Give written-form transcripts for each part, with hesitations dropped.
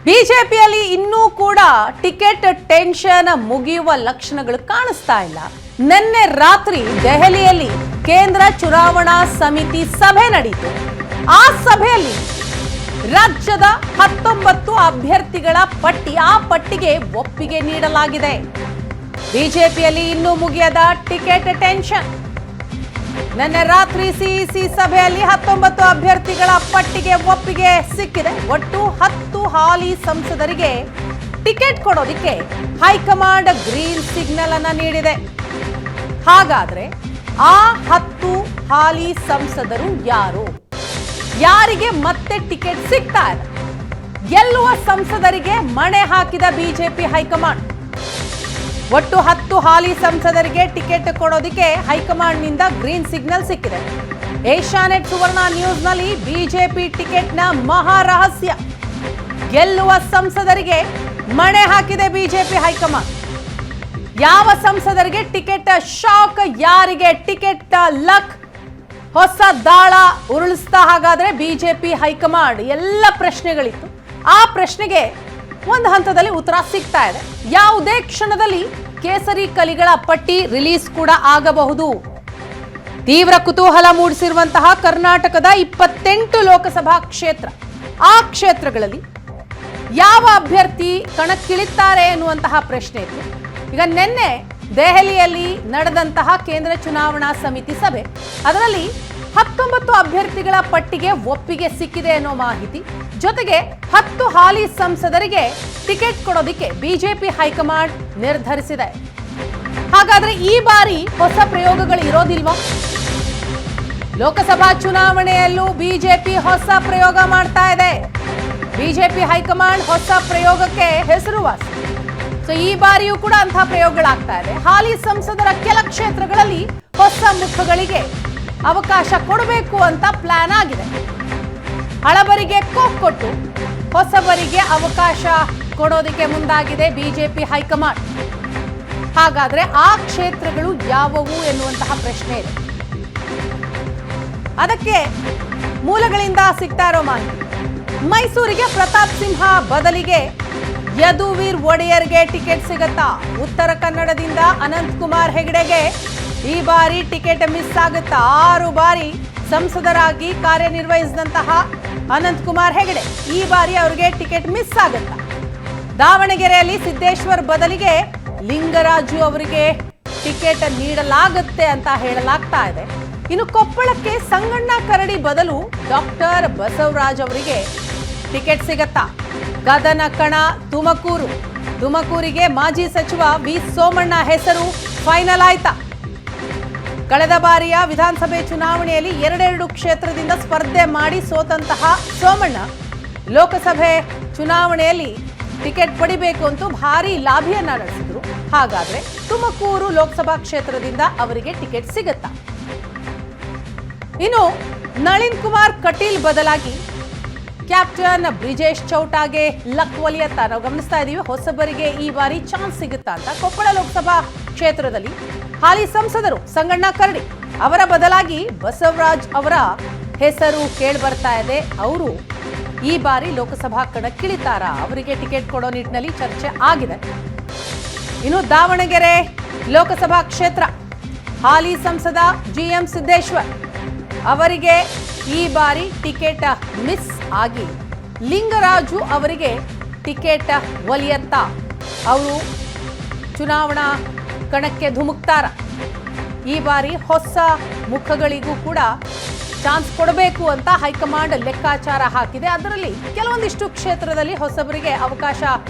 ಬಿಜೆಪಿಯಲ್ಲಿ ಇನ್ನೂ ಕೂಡ ಟಿಕೆಟ್ ಟೆನ್ಷನ್ ಮುಗಿಯುವ ಲಕ್ಷಣಗಳು ಕಾಣಿಸ್ತಾ ಇಲ್ಲ. ನಿನ್ನೆ ರಾತ್ರಿ ದೆಹಲಿಯಲ್ಲಿ ಕೇಂದ್ರ ಚುನಾವಣಾ ಸಮಿತಿ ಸಭೆ ನಡೆಯಿತು. ಆ ಸಭೆಯಲ್ಲಿ ರಾಜ್ಯದ 19 ಅಭ್ಯರ್ಥಿಗಳ ಪಟ್ಟಿಗೆ ಒಪ್ಪಿಗೆ ನೀಡಲಾಗಿದೆ. ಬಿಜೆಪಿಯಲ್ಲಿ ಇನ್ನೂ ಮುಗಿಯದ ಟಿಕೆಟ್ ಟೆನ್ಷನ್. ನಿನ್ನೆ ರಾತ್ರಿ ಸಿಇಸಿ ಸಭೆಯಲ್ಲಿ 19 ಅಭ್ಯರ್ಥಿಗಳ ಪಟ್ಟಿಗೆ ಒಪ್ಪಿಗೆ ಸಿಕ್ಕಿದೆ. ಒಟ್ಟು 10 ಹಾಲಿ ಸಂಸದರಿಗೆ ಟಿಕೆಟ್ ಕೊಡೋದಕ್ಕೆ ಹೈಕಮಾಂಡ್ ಗ್ರೀನ್ ಸಿಗ್ನಲ್ ಅನ್ನ ನೀಡಿದೆ. ಹಾಗಾದ್ರೆ ಆ 10 ಹಾಲಿ ಸಂಸದರು ಯಾರು? ಯಾರಿಗೆ ಮತ್ತೆ ಟಿಕೆಟ್ ಸಿಗ್ತಾ ಇದೆ? ಗೆಲ್ಲುವ ಸಂಸದರಿಗೆ ಮಣೆ ಹಾಕಿದ ಬಿಜೆಪಿ ಹೈಕಮಾಂಡ್. ಒಟ್ಟು 10 ಹಾಲಿ ಸಂಸದರಿಗೆ ಟಿಕೆಟ್ ಕೊಡೋದಕ್ಕೆ ಹೈಕಮಾಂಡ್ ನಿಂದ ಗ್ರೀನ್ ಸಿಗ್ನಲ್ ಸಿಕ್ಕಿದೆ. ಏಷ್ಯಾನೆಟ್ ಸುವರ್ಣ ನ್ಯೂಸ್ ನಲ್ಲಿ ಬಿಜೆಪಿ ಟಿಕೆಟ್ನ ಮಹಾ ರಹಸ್ಯ. ಗೆಲ್ಲುವ ಸಂಸದರಿಗೆ ಮಣೆ ಹಾಕಿದೆ ಬಿಜೆಪಿ ಹೈಕಮಾಂಡ್. ಯಾವ ಸಂಸದರಿಗೆ ಟಿಕೆಟ್ ಶಾಕ್, ಯಾರಿಗೆ ಟಿಕೆಟ್ ಲಕ್? ಹೊಸ ದಾಳ ಉರುಳಿಸ್ತಾ ಹಾಗಾದ್ರೆ ಬಿಜೆಪಿ ಹೈಕಮಾಂಡ್. ಎಲ್ಲ ಪ್ರಶ್ನೆಗಳಿತ್ತು. ಆ ಪ್ರಶ್ನೆಗೆ ಒಂದು ಹಂತದಲ್ಲಿ ಉತ್ತರ ಸಿಗ್ತಾ ಇದೆ. ಯಾವುದೇ ಕ್ಷಣದಲ್ಲಿ ಕೇಸರಿ ಕಲಿಗಳ ಪಟ್ಟಿ ರಿಲೀಸ್ ಕೂಡ ಆಗಬಹುದು. ತೀವ್ರ ಕುತೂಹಲ ಮೂಡಿಸಿರುವಂತಹ ಕರ್ನಾಟಕದ 28 ಲೋಕಸಭಾ ಕ್ಷೇತ್ರ. ಆ ಕ್ಷೇತ್ರಗಳಲ್ಲಿ ಯಾವ ಅಭ್ಯರ್ಥಿ ಕಣಕ್ಕಿಳಿತಾರೆ ಎನ್ನುವಂತಹ ಪ್ರಶ್ನೆ ಇತ್ತು. ಈಗ ನಿನ್ನೆ ದೆಹಲಿಯಲ್ಲಿ ನಡೆದಂತಹ ಕೇಂದ್ರ ಚುನಾವಣಾ ಸಮಿತಿ ಸಭೆ, ಅದರಲ್ಲಿ 19 ಅಭ್ಯರ್ಥಿಗಳ ಪಟ್ಟಿಗೆ ಒಪ್ಪಿಗೆ ಸಿಕ್ಕಿದೆ ಅನ್ನೋ ಮಾಹಿತಿ, ಜೊತೆಗೆ 10 ಹಾಲಿ ಸಂಸದರಿಗೆ ಟಿಕೆಟ್ ಕೊಡೋದಕ್ಕೆ ಬಿಜೆಪಿ ಹೈಕಮಾಂಡ್ ನಿರ್ಧರಿಸಿದೆ. ಹಾಗಾದ್ರೆ ಈ ಬಾರಿ ಹೊಸ ಪ್ರಯೋಗಗಳು ಇರೋದಿಲ್ವಾ? ಲೋಕಸಭಾ ಚುನಾವಣೆಯಲ್ಲೂ ಬಿಜೆಪಿ ಹೊಸ ಪ್ರಯೋಗ ಮಾಡ್ತಾ ಇದೆ. ಬಿಜೆಪಿ ಹೈಕಮಾಂಡ್ ಹೊಸ ಪ್ರಯೋಗಕ್ಕೆ ಹೆಸರುವಾಸಿ. ಸೊ ಈ ಬಾರಿಯೂ ಕೂಡ ಅಂತಹ ಪ್ರಯೋಗಗಳಾಗ್ತಾ ಇದೆ. ಹಾಲಿ ಸಂಸದರ ಕೆಲ ಕ್ಷೇತ್ರಗಳಲ್ಲಿ ಹೊಸ ಮುಖಗಳಿಗೆ ಅವಕಾಶ ಕೊಡಬೇಕು ಅಂತ ಪ್ಲಾನ್ ಆಗಿದೆ. ಹಳಬರಿಗೆ ಕೋಕ್ ಕೊಟ್ಟು ಹೊಸಬರಿಗೆ ಅವಕಾಶ ಕೊಡೋದಕ್ಕೆ ಮುಂದಾಗಿದೆ ಬಿಜೆಪಿ ಹೈಕಮಾಂಡ್. ಹಾಗಾದ್ರೆ ಆ ಕ್ಷೇತ್ರಗಳು ಯಾವುವು ಎನ್ನುವಂತಹ ಪ್ರಶ್ನೆ ಇದೆ. ಅದಕ್ಕೆ ಮೂಲಗಳಿಂದ ಸಿಗ್ತಾ ಇರೋ ಮಾಹಿತಿ, ಮೈಸೂರಿಗೆ ಪ್ರತಾಪ್ ಸಿಂಹ ಬದಲಿಗೆ ಯದುವೀರ್ ಒಡೆಯರ್ಗೆ ಟಿಕೆಟ್ ಸಿಗತ್ತಾ? ಉತ್ತರ ಕನ್ನಡದಿಂದ ಅನಂತ್ ಕುಮಾರ್ ಹೆಗಡೆಗೆ ಈ ಬಾರಿ ಟಿಕೆಟ್ ಮಿಸ್ ಆಗುತ್ತಾ? 6 ಬಾರಿ ಸಂಸದರಾಗಿ ಕಾರ್ಯನಿರ್ವಹಿಸಿದಂತಹ ಅನಂತ್ ಕುಮಾರ್ ಹೆಗಡೆ, ಈ ಬಾರಿ ಅವರಿಗೆ ಟಿಕೆಟ್ ಮಿಸ್ ಆಗುತ್ತಾ? ದಾವಣಗೆರೆಯಲ್ಲಿ ಸಿದ್ದೇಶ್ವರ್ ಬದಲಿಗೆ ಲಿಂಗರಾಜು ಅವರಿಗೆ ಟಿಕೆಟ್ ನೀಡಲಾಗುತ್ತೆ ಅಂತ ಹೇಳಲಾಗ್ತಾ ಇದೆ. ಇನ್ನು ಕೊಪ್ಪಳಕ್ಕೆ ಸಂಗಣ್ಣ ಕರಡಿ ಬದಲು ಡಾಕ್ಟರ್ ಬಸವರಾಜ್ ಅವರಿಗೆ ಟಿಕೆಟ್ ಸಿಗತ್ತಾ? ಗದನ ಕಣ ತುಮಕೂರಿಗೆ ಮಾಜಿ ಸಚಿವ ವಿ ಸೋಮಣ್ಣ ಹೆಸರು ಫೈನಲ್ ಆಯ್ತಾ? ಕಳೆದ ಬಾರಿಯ ವಿಧಾನಸಭೆ ಚುನಾವಣೆಯಲ್ಲಿ 2 ಕ್ಷೇತ್ರದಿಂದ ಸ್ಪರ್ಧೆ ಮಾಡಿ ಸೋತಂತಹ ಸೋಮಣ್ಣ ಲೋಕಸಭೆ ಚುನಾವಣೆಯಲ್ಲಿ ಟಿಕೆಟ್ ಪಡಿಬೇಕು ಅಂತ ಭಾರಿ ಲಾಭಿಯನ್ನ ನಡೆಸಿದ್ರು. ಹಾಗಾದ್ರೆ ತುಮಕೂರು ಲೋಕಸಭಾ ಕ್ಷೇತ್ರದಿಂದ ಅವರಿಗೆ ಟಿಕೆಟ್ ಸಿಗುತ್ತಾ? ಇನ್ನು ನಳಿನ್ ಕುಮಾರ್ ಕಟೀಲ್ ಬದಲಾಗಿ ಕ್ಯಾಪ್ಟನ್ ಬ್ರಿಜೇಶ್ ಚೌಟಾಗೆ ಲಕ್ ಒಲಿಯತ್ತ ನಾವು ಗಮನಿಸ್ತಾ ಇದ್ದೀವಿ. ಹೊಸಬರಿಗೆ ಈ ಬಾರಿ ಚಾನ್ಸ್ ಸಿಗುತ್ತಾ ಅಂತ. ಕೊಪ್ಪಳ ಲೋಕಸಭಾ ಕ್ಷೇತ್ರದಲ್ಲಿ ಹಾಲಿ ಸಂಸದರು ಸಂಗಣ್ಣ ಕರಡಿ ಅವರ ಬದಲಾಗಿ ಬಸವರಾಜ್ ಅವರ ಹೆಸರು ಕೇಳಿ ಬರ್ತಾ ಇದೆ. ಅವರು ಈ ಬಾರಿ ಲೋಕಸಭಾ ಕಣಕ್ಕಿಳಿತಾರ? ಅವರಿಗೆ ಟಿಕೆಟ್ ಕೊಡೋ ನಿಟ್ಟಿನಲ್ಲಿ ಚರ್ಚೆ ಆಗಿದೆ. ಇನ್ನು ದಾವಣಗೆರೆ ಲೋಕಸಭಾ ಕ್ಷೇತ್ರ ಹಾಲಿ ಸಂಸದ GM ಸಿದ್ದೇಶ್ವರ್ ಅವರಿಗೆ ಈ ಬಾರಿ ಟಿಕೆಟ್ ಮಿಸ್ ಆಗಿ ಲಿಂಗರಾಜು ಅವರಿಗೆ ಟಿಕೆಟ್ ಒಲಿಯತ್ತಾ? ಅವರು ಚುನಾವಣಾ ಕಣಕ್ಕೆ ಧುಮುಕ್ತಾರ? ಈ ಬಾರಿ ಹೊಸ ಮುಖಗಳಿಗೂ ಕೂಡ ಚಾನ್ಸ್ ಕೊಡಬೇಕು ಅಂತ ಹೈಕಮಾಂಡ್ ಲೆಕ್ಕಾಚಾರ ಹಾಕಿದೆ. ಅದರಲ್ಲಿ ಕೆಲವೊಂದಿಷ್ಟು ಕ್ಷೇತ್ರದಲ್ಲಿ ಹೊಸಬರಿಗೆ ಅವಕಾಶ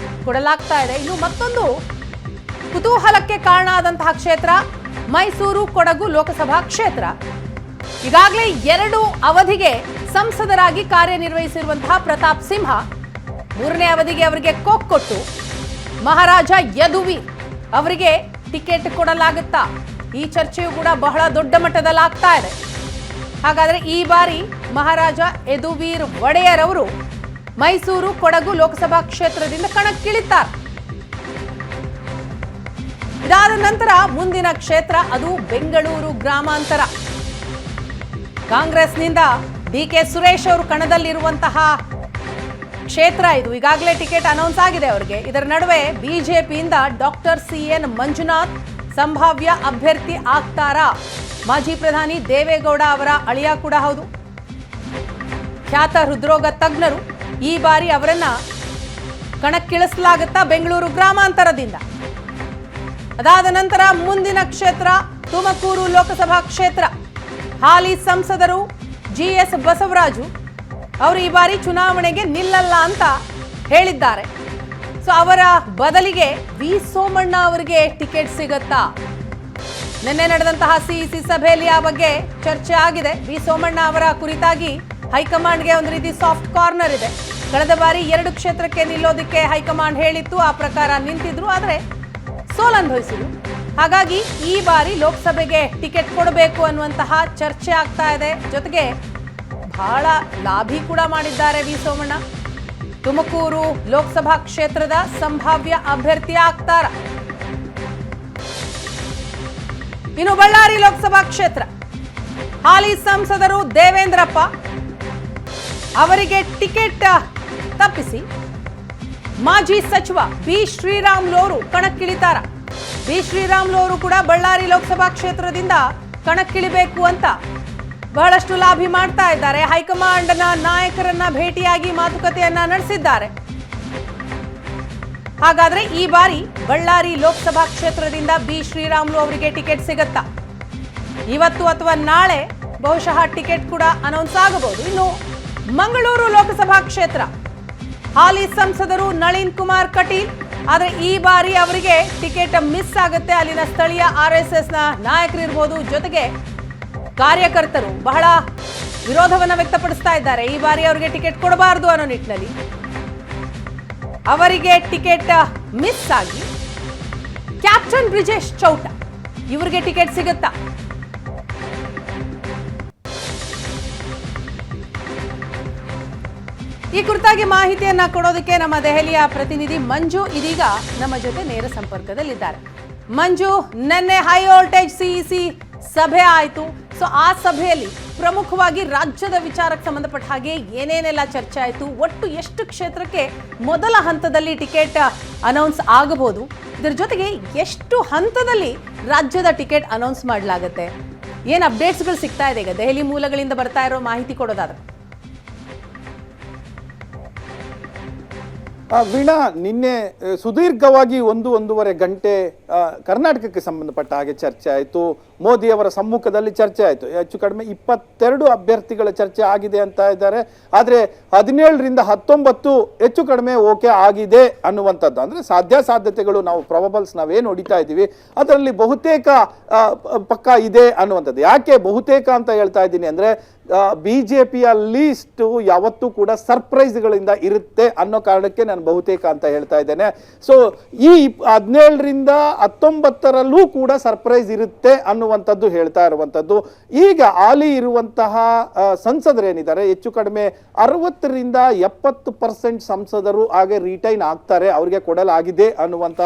ಕೊಡಲಾಗ್ತಾ ಇದೆ. ಇನ್ನು ಮತ್ತೊಂದು ಕುತೂಹಲಕ್ಕೆ ಕಾರಣ ಆದಂತಹ ಕ್ಷೇತ್ರ ಮೈಸೂರು ಕೊಡಗು ಲೋಕಸಭಾ ಕ್ಷೇತ್ರ. ಈಗಾಗಲೇ 2 ಅವಧಿಗೆ ಸಂಸದರಾಗಿ ಕಾರ್ಯನಿರ್ವಹಿಸಿರುವಂತಹ ಪ್ರತಾಪ್ ಸಿಂಹ 3ನೇ ಅವಧಿಗೆ ಅವರಿಗೆ ಕೋಕ್ ಕೊಟ್ಟು ಮಹಾರಾಜ ಯದುವೀರ್ ಅವರಿಗೆ ಟಿಕೆಟ್ ಕೊಡಲಾಗುತ್ತಾ? ಈ ಚರ್ಚೆಯು ಕೂಡ ಬಹಳ ದೊಡ್ಡ ಮಟ್ಟದಲ್ಲಿ ಆಗ್ತಾ ಇದೆ. ಹಾಗಾದ್ರೆ ಈ ಬಾರಿ ಮಹಾರಾಜ ಯದುವೀರ್ ಒಡೆಯರ್ ಅವರು ಮೈಸೂರು ಕೊಡಗು ಲೋಕಸಭಾ ಕ್ಷೇತ್ರದಿಂದ ಕಣಕ್ಕಿಳಿತಾರೆ. ಇದಾದ ನಂತರ ಮುಂದಿನ ಕ್ಷೇತ್ರ ಅದು ಬೆಂಗಳೂರು ಗ್ರಾಮಾಂತರ. ಕಾಂಗ್ರೆಸ್ನಿಂದ DK ಸುರೇಶ್ ಅವರು ಕಣದಲ್ಲಿರುವಂತಹ ಕ್ಷೇತ್ರ ಇದು. ಈಗಾಗಲೇ ಟಿಕೆಟ್ ಅನೌನ್ಸ್ ಆಗಿದೆ ಅವರಿಗೆ. ಇದರ ನಡುವೆ ಬಿಜೆಪಿಯಿಂದ ಡಾಕ್ಟರ್ CN ಮಂಜುನಾಥ್ ಸಂಭಾವ್ಯ ಅಭ್ಯರ್ಥಿ ಆಗ್ತಾರಾ? ಮಾಜಿ ಪ್ರಧಾನಿ ದೇವೇಗೌಡ ಅವರ ಅಳಿಯ ಕೂಡ ಹೌದು. ಖ್ಯಾತ ಹೃದ್ರೋಗ ತಜ್ಞರು. ಈ ಬಾರಿ ಅವರನ್ನ ಕಣಕ್ಕಿಳಿಸಲಾಗುತ್ತಾ ಬೆಂಗಳೂರು ಗ್ರಾಮಾಂತರದಿಂದ. ಅದಾದ ನಂತರ ಮುಂದಿನ ಕ್ಷೇತ್ರ ತುಮಕೂರು ಲೋಕಸಭಾ ಕ್ಷೇತ್ರ. ಹಾಲಿ ಸಂಸದರು GS ಬಸವರಾಜು ಅವರು ಈ ಬಾರಿ ಚುನಾವಣೆಗೆ ನಿಲ್ಲಲ್ಲ ಅಂತ ಹೇಳಿದ್ದಾರೆ. ಸೊ ಅವರ ಬದಲಿಗೆ ವಿ ಸೋಮಣ್ಣ ಅವರಿಗೆ ಟಿಕೆಟ್ ಸಿಗತ್ತಾ? ನಿನ್ನೆ ನಡೆದಂತಹ CEC ಸಭೆಯಲ್ಲಿ ಆ ಬಗ್ಗೆ ಚರ್ಚೆ ಆಗಿದೆ. ವಿ ಸೋಮಣ್ಣ ಅವರ ಕುರಿತಾಗಿ ಹೈಕಮಾಂಡ್ಗೆ ಒಂದು ರೀತಿ ಸಾಫ್ಟ್ ಕಾರ್ನರ್ ಇದೆ. ಕಳೆದ ಬಾರಿ 2 ಕ್ಷೇತ್ರಕ್ಕೆ ನಿಲ್ಲೋದಕ್ಕೆ ಹೈಕಮಾಂಡ್ ಹೇಳಿತ್ತು, ಆ ಪ್ರಕಾರ ನಿಂತಿದ್ರು, ಆದರೆ ಸೋಲನುಭವಿಸಿದ್ರು. ಹಾಗಾಗಿ ಈ ಬಾರಿ ಲೋಕಸಭೆಗೆ ಟಿಕೆಟ್ ಕೊಡಬೇಕು ಅನ್ನುವಂತಹ ಚರ್ಚೆ ಆಗ್ತಾ ಇದೆ. ಜೊತೆಗೆ ಬಹಳ ಲಾಭಿ ಕೂಡ ಮಾಡಿದ್ದಾರೆ ವಿ ಸೋಮಣ್ಣ. ತುಮಕೂರು ಲೋಕಸಭಾ ಕ್ಷೇತ್ರದ ಸಂಭಾವ್ಯ ಅಭ್ಯರ್ಥಿ ಆಗ್ತಾರ. ಇನ್ನು ಬಳ್ಳಾರಿ ಲೋಕಸಭಾ ಕ್ಷೇತ್ರ ಹಾಲಿ ಸಂಸದರು ದೇವೇಂದ್ರಪ್ಪ ಅವರಿಗೆ ಟಿಕೆಟ್ ತಪ್ಪಿಸಿ ಮಾಜಿ ಸಚಿವ ಬಿ ಶ್ರೀರಾಮುಲು ಅವರು ಕಣಕ್ಕಿಳಿತಾರ. ಬಿ ಶ್ರೀರಾಮುಲು ಅವರು ಕೂಡ ಬಳ್ಳಾರಿ ಲೋಕಸಭಾ ಕ್ಷೇತ್ರದಿಂದ ಕಣಕ್ಕಿಳಿಬೇಕು ಅಂತ ಬಹಳಷ್ಟು ಲಾಭಿ ಮಾಡ್ತಾ ಇದ್ದಾರೆ. ಹೈಕಮಾಂಡ್ನ ನಾಯಕರನ್ನ ಭೇಟಿಯಾಗಿ ಮಾತುಕತೆಯನ್ನ ನಡೆಸಿದ್ದಾರೆ. ಹಾಗಾದ್ರೆ ಈ ಬಾರಿ ಬಳ್ಳಾರಿ ಲೋಕಸಭಾ ಕ್ಷೇತ್ರದಿಂದ ಬಿ ಶ್ರೀರಾಮುಲು ಅವರಿಗೆ ಟಿಕೆಟ್ ಸಿಗತ್ತಾ? ಇವತ್ತು ಅಥವಾ ನಾಳೆ ಬಹುಶಃ ಟಿಕೆಟ್ ಕೂಡ ಅನೌನ್ಸ್ ಆಗಬಹುದು. ಇನ್ನು ಮಂಗಳೂರು ಲೋಕಸಭಾ ಕ್ಷೇತ್ರ ಹಾಲಿ ಸಂಸದರು ನಳಿನ್ ಕುಮಾರ್ ಕಟೀಲ್, ಆದರೆ ಈ ಬಾರಿ ಅವರಿಗೆ ಟಿಕೆಟ್ ಮಿಸ್ ಆಗುತ್ತೆ. ಅಲ್ಲಿನ ಸ್ಥಳೀಯ RSSನ ನಾಯಕರಿರ್ಬೋದು, ಜೊತೆಗೆ ಕಾರ್ಯಕರ್ತರು ಬಹಳ ವಿರೋಧವನ್ನ ವ್ಯಕ್ತಪಡಿಸ್ತಾ ಇದ್ದಾರೆ. ಈ ಬಾರಿ ಅವರಿಗೆ ಟಿಕೆಟ್ ಕೊಡಬಾರದು ಅನ್ನೋ ನಿಟ್ಟಿನಲ್ಲಿ ಅವರಿಗೆ ಟಿಕೆಟ್ ಮಿಸ್ ಆಗಿ ಕ್ಯಾಪ್ಟನ್ ಬ್ರಿಜೇಶ್ ಚೌಟ ಇವರಿಗೆ ಟಿಕೆಟ್ ಸಿಗುತ್ತಾ? ಈ ಕುರಿತಾಗಿ ಮಾಹಿತಿಯನ್ನ ಕೊಡೋದಕ್ಕೆ ನಮ್ಮ ದೆಹಲಿಯ ಪ್ರತಿನಿಧಿ ಮಂಜು ಇದೀಗ ನಮ್ಮ ಜೊತೆ ನೇರ ಸಂಪರ್ಕದಲ್ಲಿದ್ದಾರೆ. ಮಂಜು, ನಿನ್ನೆ ಹೈ ವೋಲ್ಟೇಜ್ CEC ಸಭೆ ಆಯಿತು. ಸೊ ಆ ಸಭೆಯಲ್ಲಿ ಪ್ರಮುಖವಾಗಿ ರಾಜ್ಯದ ವಿಚಾರಕ್ಕೆ ಸಂಬಂಧಪಟ್ಟ ಹಾಗೆ ಏನೇನೆಲ್ಲ ಚರ್ಚೆ ಆಯಿತು, ಒಟ್ಟು ಎಷ್ಟು ಕ್ಷೇತ್ರಕ್ಕೆ ಮೊದಲ ಹಂತದಲ್ಲಿ ಟಿಕೆಟ್ ಅನೌನ್ಸ್ ಆಗಬಹುದು, ಇದರ ಜೊತೆಗೆ ಎಷ್ಟು ಹಂತದಲ್ಲಿ ರಾಜ್ಯದ ಟಿಕೆಟ್ ಅನೌನ್ಸ್ ಮಾಡಲಾಗುತ್ತೆ, ಏನು ಅಪ್ಡೇಟ್ಸ್ಗಳು ಸಿಗ್ತಾ ಇದೆ ಈಗ ದೆಹಲಿ ಮೂಲಗಳಿಂದ ಬರ್ತಾ ಇರೋ ಮಾಹಿತಿ ಕೊಡೋದಾದ್ರೆ? ವೀಣಾ, ನಿನ್ನೆ ಸುದೀರ್ಘವಾಗಿ ಒಂದೂವರೆ ಗಂಟೆ ಕರ್ನಾಟಕಕ್ಕೆ ಸಂಬಂಧಪಟ್ಟ ಹಾಗೆ ಚರ್ಚೆ ಆಯಿತು. ಮೋದಿಯವರ ಸಮ್ಮುಖದಲ್ಲಿ ಚರ್ಚೆ ಆಯಿತು. ಹೆಚ್ಚು ಕಡಿಮೆ 22 ಅಭ್ಯರ್ಥಿಗಳ ಚರ್ಚೆ ಆಗಿದೆ ಅಂತ ಇದ್ದಾರೆ. ಆದರೆ 17ರಿಂದ 19 ಹೆಚ್ಚು ಕಡಿಮೆ ಓಕೆ ಆಗಿದೆ ಅನ್ನುವಂಥದ್ದು. ಅಂದರೆ ಸಾಧ್ಯತೆಗಳು ನಾವು ಪ್ರಾಬಬಲ್ಸ್ ನಾವೇನು ಹೊಡಿತಾ ಇದ್ದೀವಿ ಅದರಲ್ಲಿ ಬಹುತೇಕ ಪಕ್ಕ ಇದೆ ಅನ್ನುವಂಥದ್ದು. ಯಾಕೆ ಬಹುತೇಕ ಅಂತ ಹೇಳ್ತಾ ಇದ್ದೀನಿ ಅಂದರೆ BJPಯ ಲೀಸ್ಟು ಯಾವತ್ತೂ ಕೂಡ ಸರ್ಪ್ರೈಸ್ಗಳಿಂದ ಇರುತ್ತೆ ಅನ್ನೋ ಕಾರಣಕ್ಕೆ ನಾನು ಬಹುತೇಕ ಅಂತ ಹೇಳ್ತಾ ಇದ್ದೇನೆ. ಸೊ ಈ 17ರಿಂದ 19ರಲ್ಲೂ ಕೂಡ ಸರ್ಪ್ರೈಸ್ ಇರುತ್ತೆ ಅನ್ನುವಂಥದ್ದು ಹೇಳ್ತಾ ಇರುವಂಥದ್ದು. ಈಗ ಹಾಲಿ ಇರುವಂತಹ ಸಂಸದರೇನಿದ್ದಾರೆ ಹೆಚ್ಚು ಕಡಿಮೆ 60ರಿಂದ 70% ಸಂಸದರು ಹಾಗೆ ರಿಟೈನ್ ಆಗ್ತಾರೆ, ಅವರಿಗೆ ಕೊಡಲಾಗಿದೆ ಅನ್ನುವಂಥ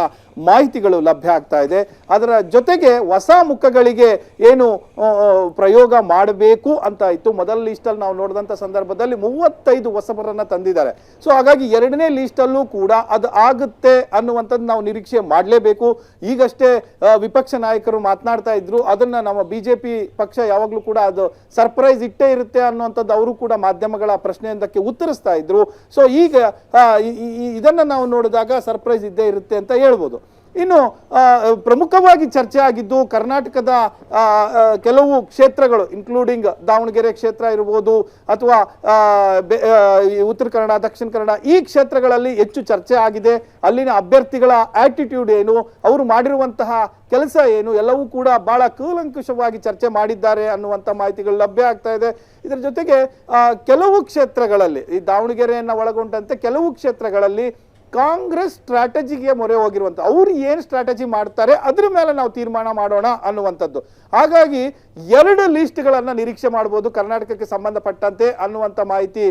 ಮಾಹಿತಿಗಳು ಲಭ್ಯ ಆಗ್ತಾ ಇದೆ. ಅದರ ಜೊತೆಗೆ ಹೊಸ ಮುಖಗಳಿಗೆ ಏನು ಪ್ರಯೋಗ ಮಾಡಬೇಕು ಅಂತ ಇತ್ತು. ಮೊದಲ ಲಿಸ್ಟಲ್ಲಿ ನಾವು ನೋಡಿದಂಥ ಸಂದರ್ಭದಲ್ಲಿ 35 ಹೊಸಬರನ್ನ ತಂದಿದ್ದಾರೆ. ಸೊ ಹಾಗಾಗಿ 2ನೇ ಲಿಸ್ಟಲ್ಲೂ ಕೂಡ ಅದು ಆಗುತ್ತೆ ಅನ್ನುವಂಥದ್ದು ನಾವು ನಿರೀಕ್ಷೆ ಮಾಡಲೇಬೇಕು. ಈಗಷ್ಟೇ ವಿಪಕ್ಷ ನಾಯಕರು ಮಾತನಾಡ್ತಾ ಇದ್ರು, ಅದನ್ನ ನಮ್ಮ BJP ಪಕ್ಷ ಯಾವಾಗಲೂ ಕೂಡ ಅದು ಸರ್ಪ್ರೈಸ್ ಇಟ್ಟೇ ಇರುತ್ತೆ ಅನ್ನುವಂಥದ್ದು ಅವರು ಕೂಡ ಮಾಧ್ಯಮಗಳ ಪ್ರಶ್ನೆಯೊಂದಕ್ಕೆ ಉತ್ತರಿಸ್ತಾ ಇದ್ರು. ಸೊ ಈಗ ಇದನ್ನ ನಾವು ನೋಡಿದಾಗ ಸರ್ಪ್ರೈಸ್ ಇದ್ದೇ ಇರುತ್ತೆ ಅಂತ ಹೇಳ್ಬೋದು. ಇನ್ನು ಪ್ರಮುಖವಾಗಿ ಚರ್ಚೆ ಆಗಿದ್ದು ಕರ್ನಾಟಕದ ಕೆಲವು ಕ್ಷೇತ್ರಗಳು, ಇನ್ಕ್ಲೂಡಿಂಗ್ ದಾವಣಗೆರೆ ಕ್ಷೇತ್ರ ಇರ್ಬೋದು ಅಥವಾ ಉತ್ತರ ಕನ್ನಡ, ದಕ್ಷಿಣ ಕನ್ನಡ, ಈ ಕ್ಷೇತ್ರಗಳಲ್ಲಿ ಹೆಚ್ಚು ಚರ್ಚೆ ಆಗಿದೆ. ಅಲ್ಲಿನ ಅಭ್ಯರ್ಥಿಗಳ ಆಟಿಟ್ಯೂಡ್ ಏನು, ಅವರು ಮಾಡಿರುವಂತಹ ಕೆಲಸ ಏನು, ಎಲ್ಲವೂ ಕೂಡ ಬಹಳ ಕೂಲಂಕುಷವಾಗಿ ಚರ್ಚೆ ಮಾಡಿದ್ದಾರೆ ಅನ್ನುವಂಥ ಮಾಹಿತಿಗಳು ಲಭ್ಯ ಆಗ್ತಾ ಇದೆ. ಇದರ ಜೊತೆಗೆ ಕೆಲವು ಕ್ಷೇತ್ರಗಳಲ್ಲಿ, ಈ ದಾವಣಗೆರೆಯನ್ನು ಒಳಗೊಂಡಂತೆ ಕೆಲವು ಕ್ಷೇತ್ರಗಳಲ್ಲಿ ಕಾಂಗ್ರೆಸ್ ಸ್ಟ್ರಾಟಜಿಗೆ ಮೊರೆ ಹೋಗಿರುವಂತ, ಅವ್ರು ಏನು ಸ್ಟ್ರಾಟಜಿ ಮಾಡ್ತಾರೆ ಅದ್ರ ಮೇಲೆ ನಾವು ತೀರ್ಮಾನ ಮಾಡೋಣ ಅನ್ನುವಂಥದ್ದು. ಹಾಗಾಗಿ 2 ಲಿಸ್ಟ್ಗಳನ್ನು ನಿರೀಕ್ಷೆ ಮಾಡಬಹುದು ಕರ್ನಾಟಕಕ್ಕೆ ಸಂಬಂಧಪಟ್ಟಂತೆ ಅನ್ನುವಂಥ ಮಾಹಿತಿ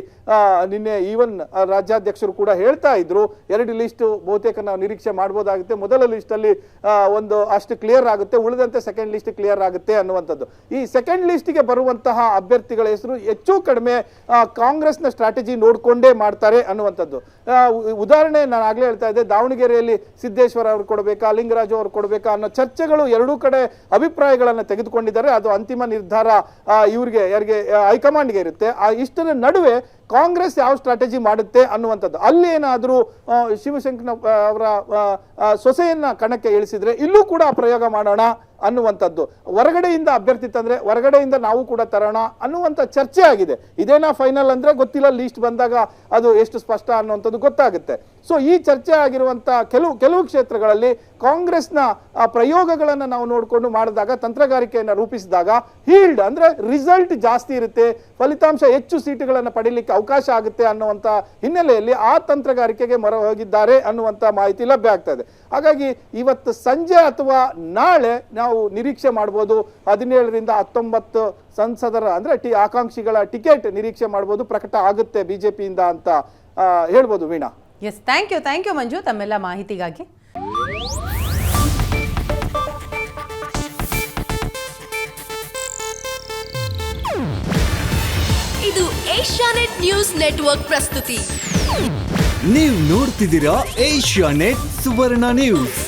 ನಿನ್ನೆ ಈವನ್ ರಾಜ್ಯಾಧ್ಯಕ್ಷರು ಕೂಡ ಹೇಳ್ತಾ ಇದ್ರು. 2 ಲಿಸ್ಟ್ ಬಹುತೇಕ ನಾವು ನಿರೀಕ್ಷೆ ಮಾಡಬಹುದಾಗುತ್ತೆ. ಮೊದಲ ಲಿಸ್ಟ್ ಅಲ್ಲಿ ಒಂದು ಅಷ್ಟು ಕ್ಲಿಯರ್ ಆಗುತ್ತೆ, ಉಳಿದಂತೆ ಸೆಕೆಂಡ್ ಲಿಸ್ಟ್ ಕ್ಲಿಯರ್ ಆಗುತ್ತೆ ಅನ್ನುವಂಥದ್ದು. ಈ ಸೆಕೆಂಡ್ ಲಿಸ್ಟ್ಗೆ ಬರುವಂತಹ ಅಭ್ಯರ್ಥಿಗಳ ಹೆಸರು ಹೆಚ್ಚು ಕಡಿಮೆ ಕಾಂಗ್ರೆಸ್ನ ಸ್ಟ್ರಾಟಜಿ ನೋಡಿಕೊಂಡೇ ಮಾಡ್ತಾರೆ ಅನ್ನುವಂಥದ್ದು. ಉದಾಹರಣೆ ನಾನು ಆಗ್ಲೇ ಹೇಳ್ತಾ ಇದ್ದೆ, ದಾವಣಗೆರೆಯಲ್ಲಿ ಸಿದ್ದೇಶ್ವರ ಅವರು ಕೊಡಬೇಕಾ, ಲಿಂಗರಾಜು ಅವರು ಕೊಡಬೇಕಾ ಅನ್ನೋ ಚರ್ಚೆಗಳು 2 ಕಡೆ ಅಭಿಪ್ರಾಯಗಳನ್ನು ತೆಗೆದುಕೊಂಡಿದ್ದಾರೆ. ಅದು ಅಂತಿಮ ನಿರ್ಧಾರ ಇವ್ರಿಗೆ ಯಾರಿಗೆ ಹೈಕಮಾಂಡ್ಗೆ ಇರುತ್ತೆ. ಇಷ್ಟರ ನಡುವೆ ಕಾಂಗ್ರೆಸ್ ಯಾವ ಸ್ಟ್ರಾಟಜಿ ಮಾಡುತ್ತೆ ಅನ್ನುವಂಥದ್ದು. ಅಲ್ಲಿ ಏನಾದರೂ ಶಿವಶಂಕರ ಅವರ ಸೊಸೆಯನ್ನ ಕಣಕ್ಕೆ ಇಳಿಸಿದ್ರೆ ಇಲ್ಲೂ ಕೂಡ ಪ್ರಯೋಗ ಮಾಡೋಣ ಅನ್ನುವಂಥದ್ದು. ಹೊರಗಡೆಯಿಂದ ಅಭ್ಯರ್ಥಿ ತಂದ್ರೆ ಹೊರಗಡೆಯಿಂದ ನಾವು ಕೂಡ ತರೋಣ ಅನ್ನುವಂಥ ಚರ್ಚೆ ಆಗಿದೆ. ಇದೇನಾ ಫೈನಲ್ ಅಂದ್ರೆ ಗೊತ್ತಿಲ್ಲ, ಲೀಸ್ಟ್ ಬಂದಾಗ ಅದು ಎಷ್ಟು ಸ್ಪಷ್ಟ ಅನ್ನುವಂಥದ್ದು ಗೊತ್ತಾಗುತ್ತೆ. ಸೊ ಈ ಚರ್ಚೆ ಆಗಿರುವಂಥ ಕೆಲವು ಕ್ಷೇತ್ರಗಳಲ್ಲಿ ಕಾಂಗ್ರೆಸ್ನ ಪ್ರಯೋಗಗಳನ್ನು ನಾವು ನೋಡಿಕೊಂಡು ಮಾಡಿದಾಗ, ತಂತ್ರಗಾರಿಕೆಯನ್ನು ರೂಪಿಸಿದಾಗ ಹೀಲ್ಡ್ ಅಂದ್ರೆ ರಿಸಲ್ಟ್ ಜಾಸ್ತಿ ಇರುತ್ತೆ, ಫಲಿತಾಂಶ ಹೆಚ್ಚು ಸೀಟುಗಳನ್ನು ಪಡೀಲಿಕ್ಕೆ ಅವಕಾಶ ಆಗುತ್ತೆ ಅನ್ನುವಂಥ ಹಿನ್ನೆಲೆಯಲ್ಲಿ ಆ ತಂತ್ರಗಾರಿಕೆಗೆ ಮೊರೆ ಹೋಗಿದ್ದಾರೆ ಅನ್ನುವಂಥ ಮಾಹಿತಿ ಲಭ್ಯ ಆಗ್ತಾ ಇದೆ. ಹಾಗಾಗಿ ಇವತ್ತು ಸಂಜೆ ಅಥವಾ ನಾಳೆ ನಾವು ನಿರೀಕ್ಷೆ ಮಾಡ್ಬೋದು 17ರಿಂದ 19 ಸಂಸದರ ಅಂದ್ರೆ ಆಕಾಂಕ್ಷಿಗಳ ಟಿಕೆಟ್ ನಿರೀಕ್ಷೆ ಮಾಡ್ಬೋದು, ಪ್ರಕಟ ಆಗುತ್ತೆ ಬಿಜೆಪಿಯಿಂದ ಅಂತ ಹೇಳ್ಬೋದು. ವೀಣಾ, ಎಸ್, ಥ್ಯಾಂಕ್ ಯು ಮಂಜು ತಮ್ಮೆಲ್ಲ ಮಾಹಿತಿಗಾಗಿ. ಇದು ಏಷ್ಯಾನೆಟ್ ನ್ಯೂಸ್ ನೆಟ್ವರ್ಕ್ ಪ್ರಸ್ತುತಿ. ನೀವು ನೋಡ್ತಿದ್ದೀರಾ ಏಷ್ಯಾನೆಟ್ ಸುವರ್ಣ ನ್ಯೂಸ್.